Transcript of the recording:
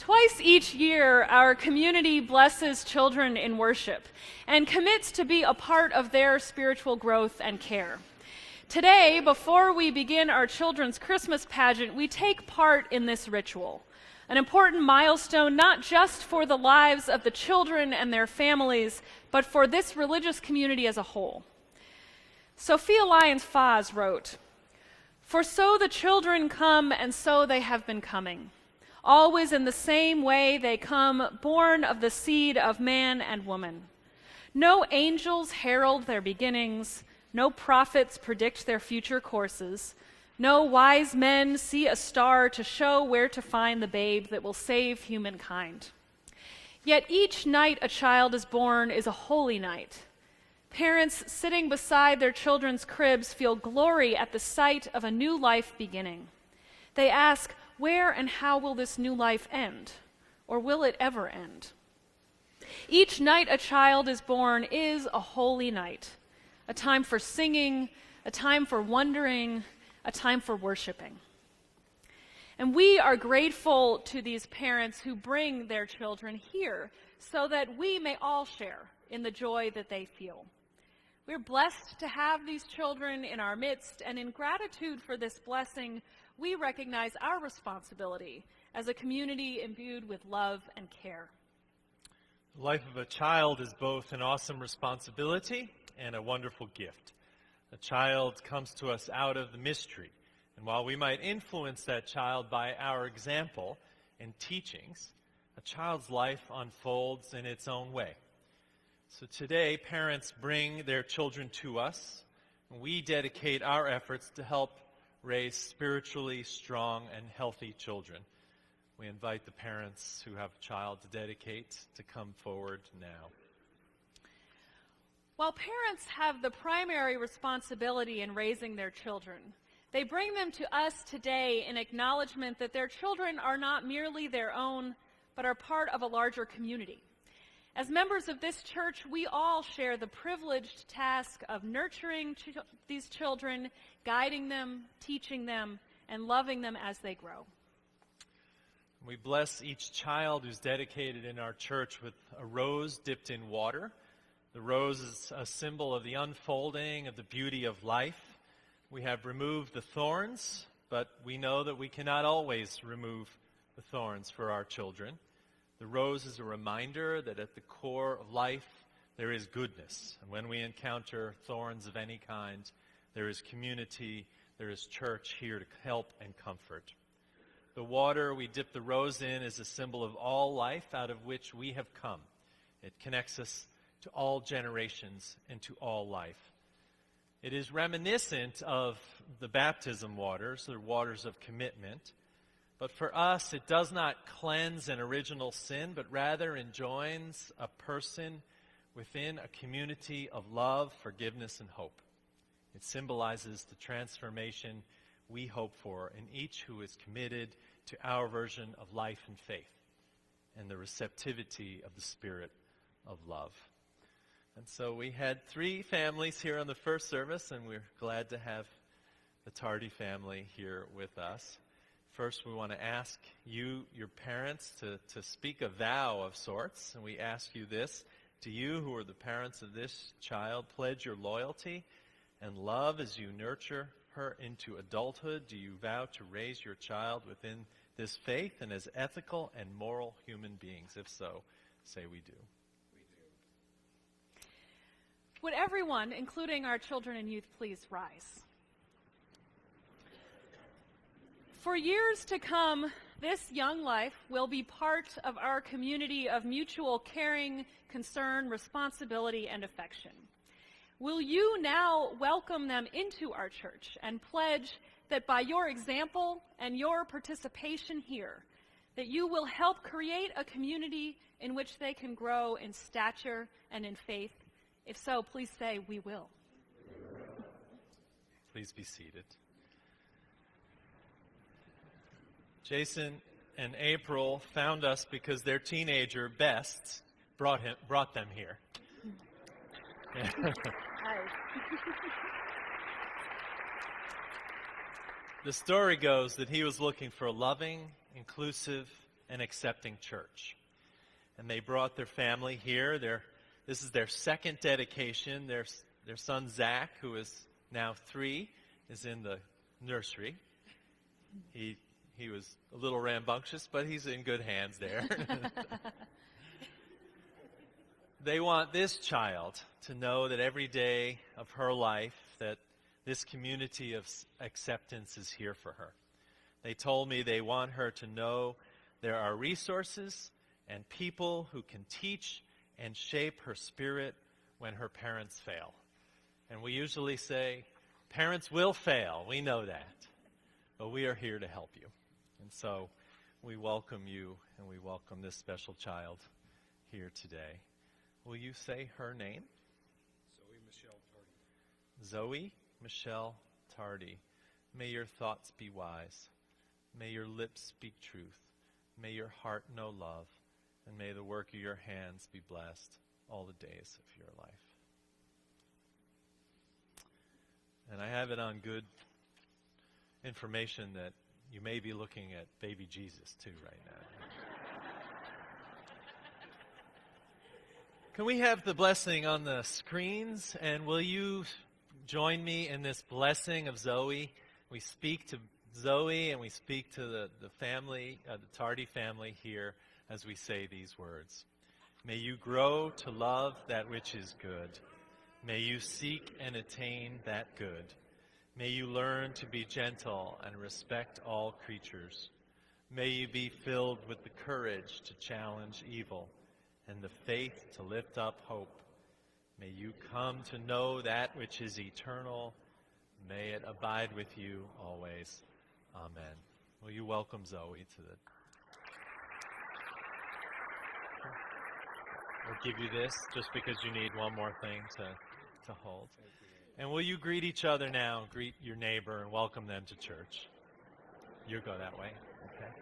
Twice each year, our community blesses children in worship and commits to be a part of their spiritual growth and care. Today, before we begin our children's Christmas pageant, we take part in this ritual, an important milestone not just for the lives of the children and their families, but for this religious community as a whole. Sophia Lyons-Foz wrote, "For so the children come, and so they have been coming. Always in the same way they come, born of the seed of man and woman. No angels herald their beginnings, no prophets predict their future courses, no wise men see a star to show where to find the babe that will save humankind. Yet each night a child is born is a holy night. Parents sitting beside their children's cribs feel glory at the sight of a new life beginning. They ask, where and how will this new life end? Or will it ever end? Each night a child is born is a holy night, a time for singing, a time for wondering, a time for worshiping." And we are grateful to these parents who bring their children here so that we may all share in the joy that they feel. We're blessed to have these children in our midst, and in gratitude for this blessing, we recognize our responsibility as a community imbued with love and care. The life of a child is both an awesome responsibility and a wonderful gift. A child comes to us out of the mystery, and while we might influence that child by our example and teachings, a child's life unfolds in its own way. So today, parents bring their children to us, and we dedicate our efforts to help raise spiritually strong and healthy children. We invite the parents who have a child to dedicate to come forward now. While parents have the primary responsibility in raising their children, they bring them to us today in acknowledgement that their children are not merely their own, but are part of a larger community. As members of this church, we all share the privileged task of nurturing these children, guiding them, teaching them, and loving them as they grow. We bless each child who's dedicated in our church with a rose dipped in water. The rose is a symbol of the unfolding of the beauty of life. We have removed the thorns, but we know that we cannot always remove the thorns for our children. The rose is a reminder that at the core of life there is goodness. And when we encounter thorns of any kind, there is community, there is church here to help and comfort. The water we dip the rose in is a symbol of all life out of which we have come. It connects us to all generations and to all life. It is reminiscent of the baptism waters, the waters of commitment. But for us, it does not cleanse an original sin, but rather enjoins a person within a community of love, forgiveness, and hope. It symbolizes the transformation we hope for in each who is committed to our version of life and faith and the receptivity of the spirit of love. And so we had 3 families here on the first service, and we're glad to have the Tardy family here with us. First, we want to ask you, your parents, to speak a vow of sorts. And we ask you this: do you, who are the parents of this child, pledge your loyalty and love as you nurture her into adulthood? Do you vow to raise your child within this faith and as ethical and moral human beings? If so, say we do. We do. Would everyone, including our children and youth, please rise? For years to come, this young life will be part of our community of mutual caring, concern, responsibility, and affection. Will you now welcome them into our church and pledge that by your example and your participation here, that you will help create a community in which they can grow in stature and in faith? If so, please say, we will. Please be seated. Jason and April found us because their teenager, Best, brought them here. Hi. The story goes that he was looking for a loving, inclusive, and accepting church. And they brought their family here. This is their second dedication. Their son, Zach, who is now 3, is in the nursery. He was a little rambunctious, but he's in good hands there. They want this child to know that every day of her life that this community of acceptance is here for her. They told me they want her to know there are resources and people who can teach and shape her spirit when her parents fail. And we usually say, parents will fail. We know that. But we are here to help you. And so we welcome you and we welcome this special child here today. Will you say her name? Zoe Michelle Tardy. Zoe Michelle Tardy. May your thoughts be wise. May your lips speak truth. May your heart know love. And may the work of your hands be blessed all the days of your life. And I have it on good information that you may be looking at baby Jesus too right now. Can we have the blessing on the screens? And will you join me in this blessing of Zoe? We speak to Zoe and we speak to the family, the Tardy family here as we say these words. May you grow to love that which is good. May you seek and attain that good. May you learn to be gentle and respect all creatures. May you be filled with the courage to challenge evil and the faith to lift up hope. May you come to know that which is eternal. May it abide with you always. Amen. Will you welcome Zoe to the... We'll give you this just because you need one more thing to hold. And will you greet each other now? Greet your neighbor and welcome them to church. You go that way. Okay.